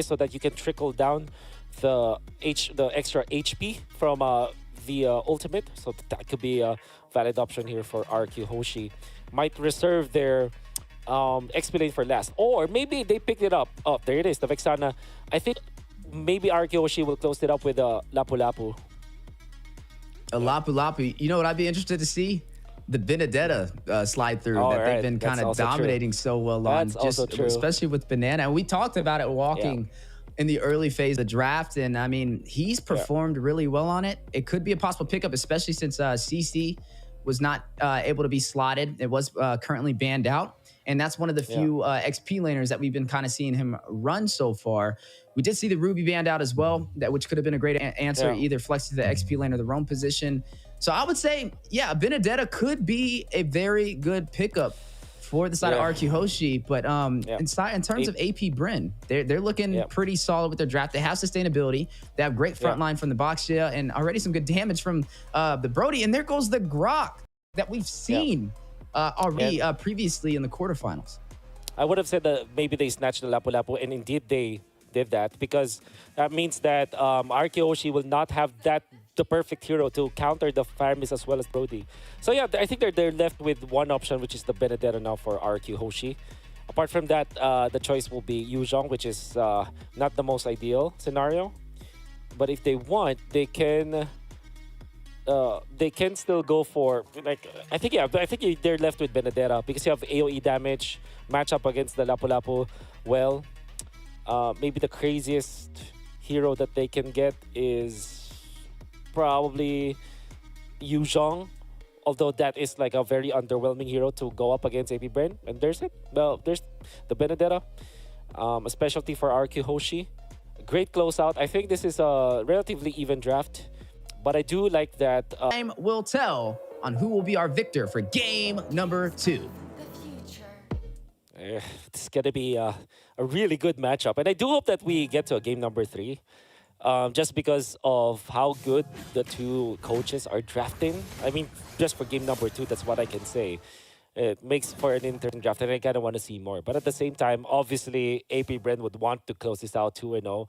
so that you can trickle down the extra HP from the ultimate. So that could be a valid option here for RQ Hoshi. Might reserve their XP lane for last, or maybe they picked it up. Oh, there it is, the Vexana. I think maybe RQ Hoshi will close it up with a Lapu Lapu. A Lapu Lapu. You know what I'd be interested to see? The Benedetta slide through that they've been kind of dominating so well on, especially with Banana. And we talked about it walking in the early phase of the draft. And I mean, he's performed really well on it. It could be a possible pickup, especially since CC was not able to be slotted. It was currently banned out. And that's one of the few XP laners that we've been kind of seeing him run so far. We did see the Ruby banned out as well, which could have been a great answer, either flex to the XP lane or the roam position. So I would say, yeah, Benedetta could be a very good pickup for the side of RQ Hoshi. But in terms of AP Bryn, they're looking pretty solid with their draft. They have sustainability. They have great front line from the Boxia and already some good damage from the Brody. And there goes the Grok that we've seen already previously in the quarterfinals. I would have said that maybe they snatched the Lapu Lapu, and indeed they did that, because that means that RQ Hoshi will not have the perfect hero to counter the Fire Mist as well as Brody. So yeah, I think they're left with one option, which is the Benedetta now for RQ Hoshi. Apart from that, the choice will be Yuzhong, which is not the most ideal scenario. But if they want, they can still go for, like, I think they're left with Benedetta because you have AoE damage, match up against the Lapu Lapu. Well, maybe the craziest hero that they can get is probably Yuzhong, although that is like a very underwhelming hero to go up against AP Bryn. And there's it. Well, there's the Benedetta, a specialty for RQ Hoshi. Great closeout. I think this is a relatively even draft, but I do like that. Time will tell on who will be our victor for game number 2. It's going to be a really good matchup. And I do hope that we get to a game number 3. Just because of how good the two coaches are drafting. I mean, just for game number 2, that's what I can say. It makes for an interesting draft, and I kind of want to see more. But at the same time, obviously, AP Brent would want to close this out 2-0.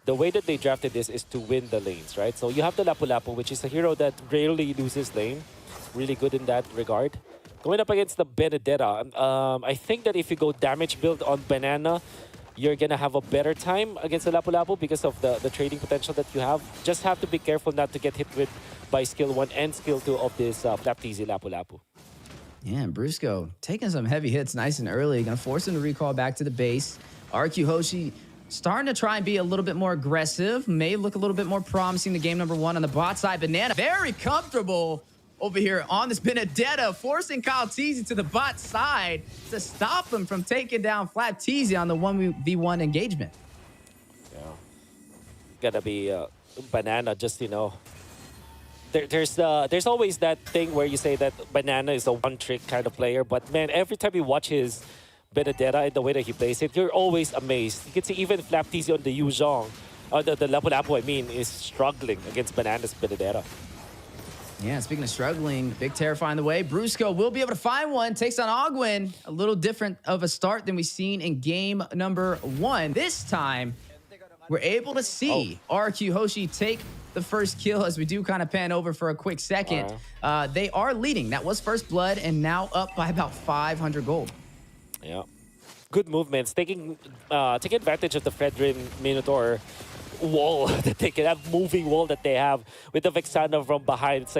The way that they drafted this is to win the lanes, right? So you have the Lapu Lapu, which is a hero that rarely loses lane. Really good in that regard. Going up against the Benedetta, I think that if you go damage build on Banana, you're going to have a better time against the Lapu Lapu because of the trading potential that you have. Just have to be careful not to get hit with by skill 1 and skill 2 of this Flapteasy Lapu Lapu. Yeah, and Brusco taking some heavy hits nice and early. Going to force him to recall back to the base. RQ Hoshi starting to try and be a little bit more aggressive. May look a little bit more promising the game number 1 on the bot side. Banana very comfortable over here on this Benedetta, forcing Kyle Teasy to the bot side to stop him from taking down Flapteasy on the 1v1 engagement. Yeah. Gotta be Banana, just, you know. There's always that thing where you say that Banana is a one-trick kind of player, but man, every time you watch his Benedetta and the way that he plays it, you're always amazed. You can see even Flapteasy on the Yuzhong, the Lapu Lapu, I mean, is struggling against Banana's Benedetta. Yeah, speaking of struggling, big Terrify in the way. Brusco will be able to find one. Takes on Ogwin. A little different of a start than we've seen in game number 1. This time, we're able to see RQ Hoshi take the first kill as we do kind of pan over for a quick second. They are leading. That was first blood and now up by about 500 gold. Yeah. Good movements. Taking advantage of the Fredrin Minotaur wall that they can have, moving wall that they have with the Vexana from behind. It's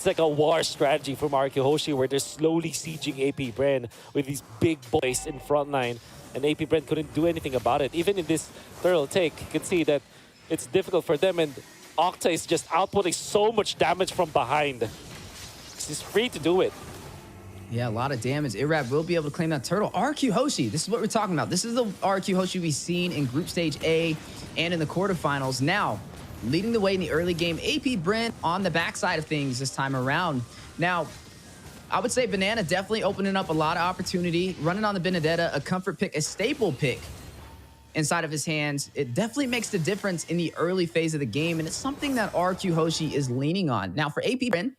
like a war strategy from RQ Hoshi where they're slowly sieging AP Bren with these big boys in front line, and AP Bren couldn't do anything about it. Even in this thorough take, you can see that it's difficult for them, and Octa is just outputting so much damage from behind. He's free to do it. Yeah, a lot of damage. Irab will be able to claim that turtle. RQ Hoshi, this is what we're talking about. This is the RQ Hoshi we've seen in Group Stage A and in the quarterfinals. Now, leading the way in the early game, AP Brent on the backside of things this time around. Now, I would say Banana definitely opening up a lot of opportunity. Running on the Benedetta, a comfort pick, a staple pick inside of his hands. It definitely makes the difference in the early phase of the game, and it's something that RQ Hoshi is leaning on. Now, for AP Brent,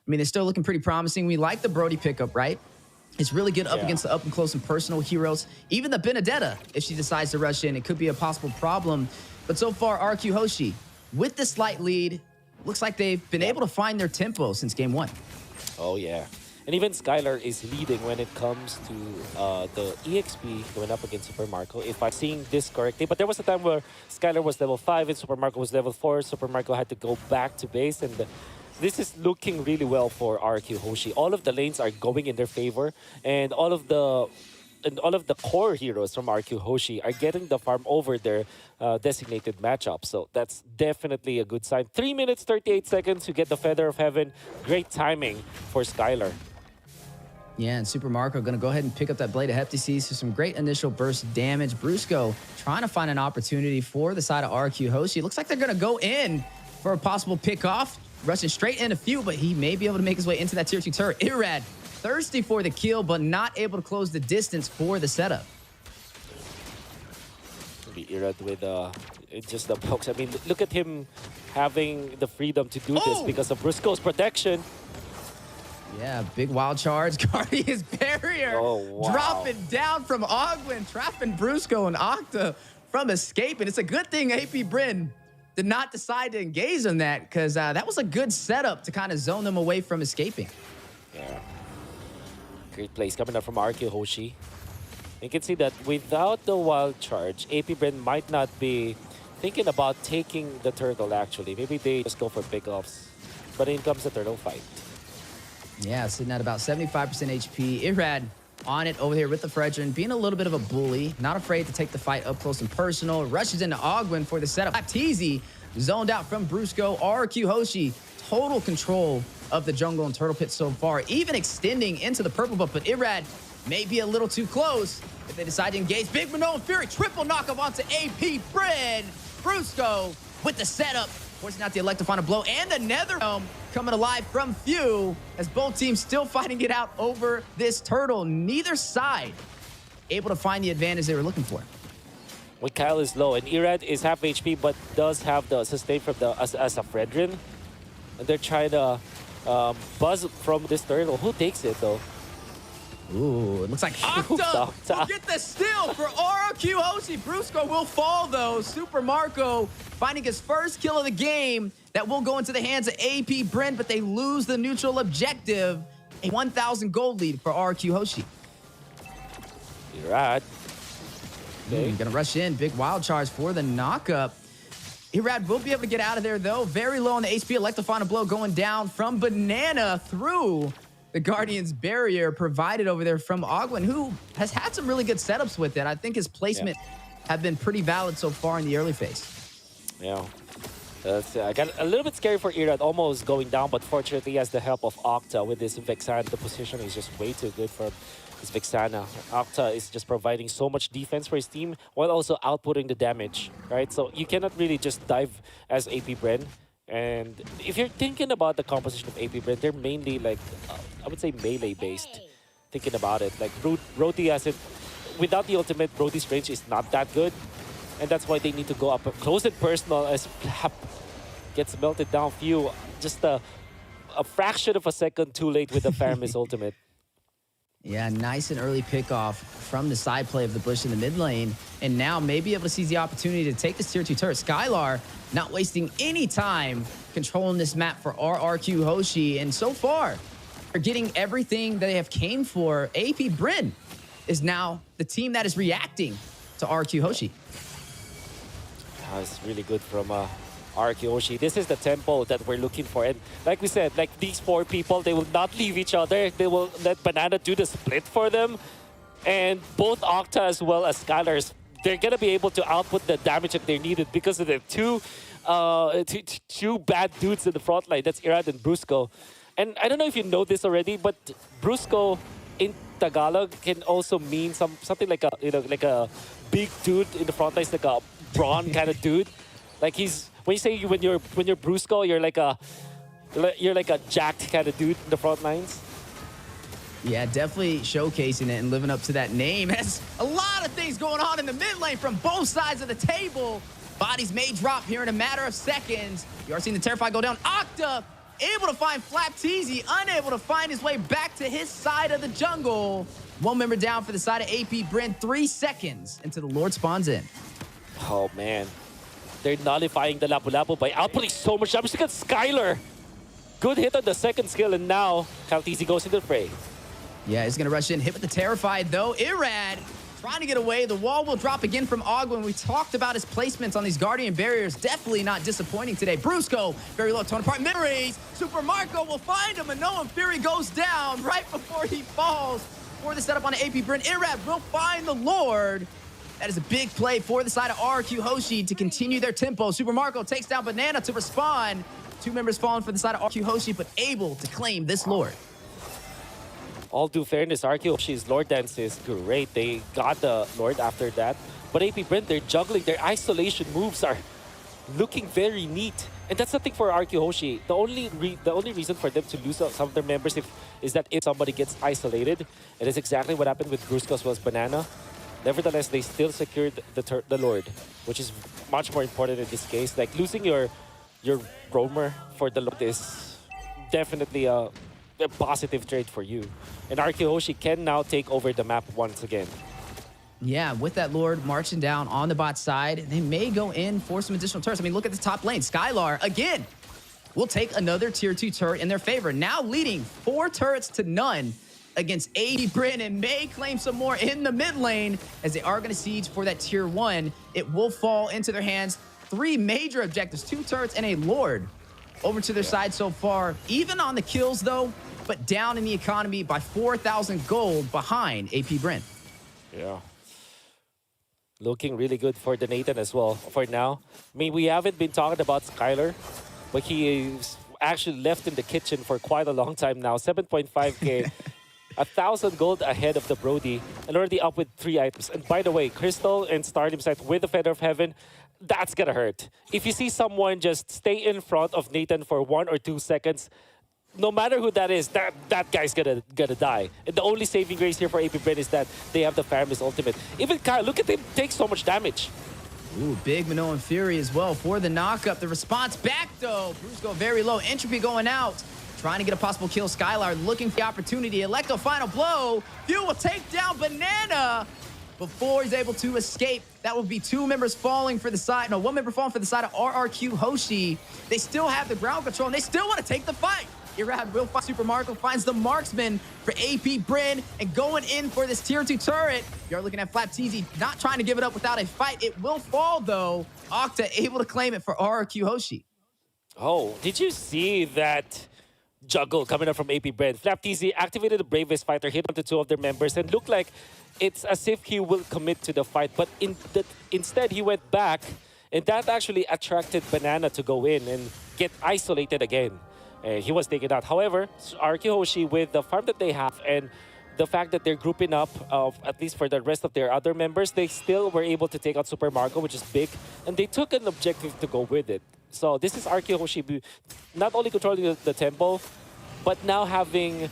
I mean, they're still looking pretty promising. We like the Brody pickup, right? It's really good up against the up and close and personal heroes. Even the Benedetta, if she decides to rush in, it could be a possible problem. But so far, RRQ Hoshi, with the slight lead, looks like they've been able to find their tempo since game 1. Oh, yeah. And even Skylar is leading when it comes to the EXP going up against Super Marco, if I'm seeing this correctly. But there was a time where Skylar was level 5 and Super Marco was level 4. Super Marco had to go back to base, and this is looking really well for RRQ Hoshi. All of the lanes are going in their favor, and all of the core heroes from RRQ Hoshi are getting the farm over their designated matchup. So that's definitely a good sign. 3 minutes, 38 seconds to get the Feather of Heaven. Great timing for Skylar. Yeah, and Super Marco going to go ahead and pick up that Blade of Heptases for some great initial burst damage. Brusco trying to find an opportunity for the side of RRQ Hoshi. It looks like they're going to go in for a possible pick-off. Rushing straight in a few, but he may be able to make his way into that tier 2 turret. Irad, thirsty for the kill, but not able to close the distance for the setup. Maybe Irad with just the pokes. I mean, look at him having the freedom to do this because of Brusco's protection. Yeah, big wild charge. Guardian's barrier. Oh, wow. Dropping down from Ogwin, trapping Brusco and Octa from escaping. It's a good thing AP Bryn did not decide to engage on that, because that was a good setup to kind of zone them away from escaping. Yeah. Great plays coming up from RRQ Hoshi. You can see that without the wild charge, AP Bryn might not be thinking about taking the turtle, actually. Maybe they just go for pickoffs. But in comes the turtle fight. Yeah, sitting at about 75% HP. Irad on it over here with the Fredrin, being a little bit of a bully, not afraid to take the fight up close and personal. Rushes into Ogwin for the setup. Baptiste zoned out from Brusco. RRQ Hoshi, total control of the jungle and turtle pit so far, even extending into the purple buff, but Irad may be a little too close if they decide to engage. Big Minoan Fury, triple knockoff onto AP Bryn. Brusco with the setup, forcing out the Electrifying blow, and the Nether Realm coming alive from Few, as both teams still fighting it out over this turtle. Neither side able to find the advantage they were looking for. When Kyle is low, and Irad is half HP, but does have the sustain from the as a Fredrin. And they're trying to buzz from this turtle. Who takes it, though? Ooh, it looks like Octa will get the steal for RRQ Hoshi. Brusco will fall, though. Super Marco finding his first kill of the game. That will go into the hands of AP Bryn, but they lose the neutral objective. A 1,000 gold lead for RRQ Hoshi. Irad. Okay. Gonna rush in. Big wild charge for the knockup. Irad will be able to get out of there, though. Very low on the HP. Electrifying blow going down from Banana through the Guardian's barrier provided over there from Ogwin, who has had some really good setups with it. I think his placement have been pretty valid so far in the early phase. Yeah. I got a little bit scary for Irad, almost going down, but fortunately he has the help of Octa with this Vexana. The position is just way too good for this Vexana. Octa is just providing so much defense for his team while also outputting the damage, right? So you cannot really just dive as AP Bryn. And if you're thinking about the composition of AP Bryn, they're mainly like, I would say melee based. Thinking about it, like Roti has it, without the ultimate, Roti's range is not that good. And that's why they need to go up close and personal as Flap gets melted down. Few, just a fraction of a second too late with the Faramis ultimate. Yeah, nice and early pickoff from the side play of the Bush in the mid lane. And now maybe able to seize the opportunity to take this tier 2 turret. Skylar not wasting any time controlling this map for RRQ Hoshi. And so far, they're getting everything they have came for. AP Bryn is now the team that is reacting to RRQ Hoshi. It's really good from RRQ Hoshi. This is the tempo that we're looking for. And like we said, like these 4 people, they will not leave each other. They will let Banana do the split for them. And both Octa as well as Skylar, they're going to be able to output the damage that they needed because of the two bad dudes in the front line. That's Irad and Brusco. And I don't know if you know this already, but Brusco in Tagalog can also mean something like a big dude in the front line, like a brawn kind of dude. Like when you're Brusco, you're like a jacked kind of dude in the front lines. Yeah, definitely showcasing it and living up to that name. Has a lot of things going on in the mid lane from both sides of the table. Bodies may drop here in a matter of seconds. You are seeing the Terrify go down. Octa able to find Flapteezy, unable to find his way back to his side of the jungle. One member down for the side of AP Bryn, 3 seconds until the Lord spawns in. Oh, man. They're nullifying the Lapu-Lapu by outputting so much damage. Look at Skylar. Good hit on the second skill, and now Flapteezy goes into the fray. Yeah, he's going to rush in. Hit with the Terrified, though. Irad trying to get away. The wall will drop again from Ogwin. We talked about his placements on these Guardian barriers. Definitely not disappointing today. Brusco, very low, torn apart. Mid-range. Super Marco will find him, and Noam Fury goes down right before he falls. For the setup on the AP Bryn, Irad will find the Lord. That is a big play for the side of RRQ Hoshi to continue their tempo. Super Marco takes down Banana to respond. 2 members falling for the side of RRQ Hoshi, but able to claim this Lord. All due fairness, RRQ Hoshi's Lord Dance is great. They got the Lord after that. But AP Brent, they're juggling. Their isolation moves are looking very neat. And that's the thing for RRQ Hoshi. The only reason for them to lose some of their members is that if somebody gets isolated. And that's exactly what happened with Brusco as well as Banana. Nevertheless, they still secured the Lord, which is much more important in this case. Like, losing your roamer for the Lord is definitely a positive trade for you. And RRQ Hoshi can now take over the map once again. Yeah, with that Lord marching down on the bot side, they may go in for some additional turrets. I mean, look at the top lane. Skylar, again, will take another tier 2 turret in their favor. Now leading 4 turrets to none against AP Bryn, and may claim some more in the mid lane as they are going to siege for that tier 1. It will fall into their hands. 3 major objectives, 2 turrets and a Lord over to their side so far. Even on the kills, though, but down in the economy by 4,000 gold behind AP Bryn. Yeah. Looking really good for the Nathan as well for now. I mean, we haven't been talking about Skylar, but he is actually left in the kitchen for quite a long time now. 7.5k. 1,000 gold ahead of the Brody, and already up with 3 items. And by the way, Crystal and Stardom side with the Feather of Heaven, that's gonna hurt. If you see someone just stay in front of Nathan for 1 or 2 seconds, no matter who that is, that guy's gonna die. And the only saving grace here for AP Bryn is that they have the Faramis ultimate. Even Kyle, look at him take so much damage. Ooh, big Minoan Fury as well for the knockup. The response back, though. Bruce go very low. Entropy going out. Trying to get a possible kill. Skylar looking for the opportunity. Electo final blow. Few will take down Banana before he's able to escape. That will be 2 members falling for the side. No, 1 member falling for the side of RRQ Hoshi. They still have the ground control, and they still want to take the fight. Irad will find Super Marco, finds the marksman for AP Bryn, and going in for this tier 2 turret. You're looking at Flapteezy not trying to give it up without a fight. It will fall, though. Octa able to claim it for RRQ Hoshi. Oh, did you see that juggle coming up from AP Brent? Flapteezy activated the Bravest Fighter, hit onto 2 of their members, and looked like it's as if he will commit to the fight. But instead, he went back, and that actually attracted Banana to go in and get isolated again. He was taken out. However, RRQ Hoshi, with the farm that they have and the fact that they're grouping up, at least for the rest of their other members, they still were able to take out Super Marco, which is big, and they took an objective to go with it. So this is RRQ Hoshi not only controlling the tempo, but now having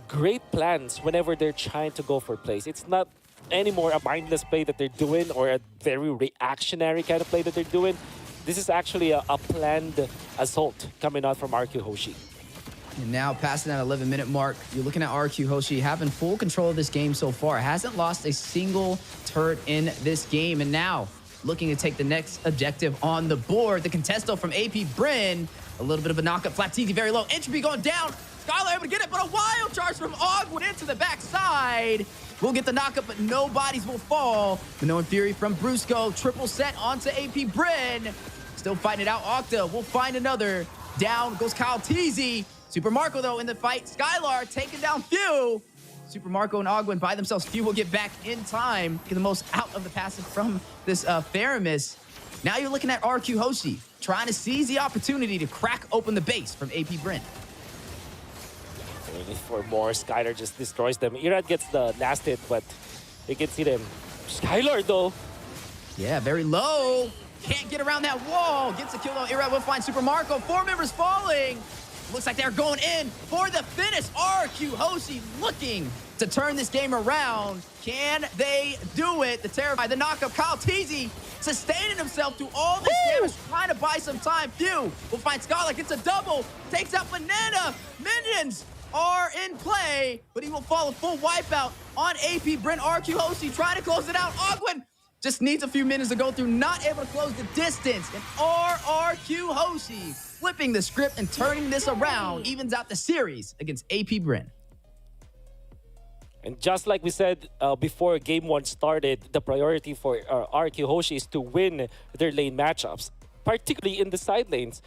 great plans whenever they're trying to go for plays. It's not anymore a mindless play that they're doing or a very reactionary kind of play that they're doing. This is actually a planned assault coming out from RRQ Hoshi. And now, passing that 11-minute mark, you're looking at RRQ Hoshi having full control of this game so far. Hasn't lost a single turret in this game. And now, looking to take the next objective on the board. The contesto from AP Bryn. A little bit of a knockup. Flapteezy very low. Entropy going down. Skylar able to get it, but a wild charge from Ogwood into the backside. We'll get the knockup, but no bodies will fall. Minoan Fury from Brusco. Triple set onto AP Bryn. Still fighting it out. Octa will find another. Down goes Kyle Teasy. Super Marco, though, in the fight. Skylar taking down Few. Super Marco and Ogwin by themselves. Few will get back in time. Get the most out of the passive from this Faramis. Now you're looking at RRQ Hoshi, trying to seize the opportunity to crack open the base from AP Bryn. Waiting for more. Skylar just destroys them. Irad gets the last hit, but you can see them. Skylar, though. Yeah, very low. Can't get around that wall. Gets a kill, though. Irad will find Super Marco. 4 members falling. Looks like they're going in for the finish. RRQ Hoshi looking to turn this game around. Can they do it? The terrified, the knockup, Kyle Teasy sustaining himself through all this damage, trying to buy some time. Few will find Scarlet, gets a double, takes out Banana. Minions are in play, but he will follow full wipeout on AP. Brent RQ Hoshi trying to close it out. Ogwin just needs a few minutes to go through, not able to close the distance. And RRQ Hoshi flipping the script and turning this around, evens out the series against AP Brent. And just like we said before Game 1 started, the priority for RRQ Hoshi is to win their lane matchups, particularly in the side lanes.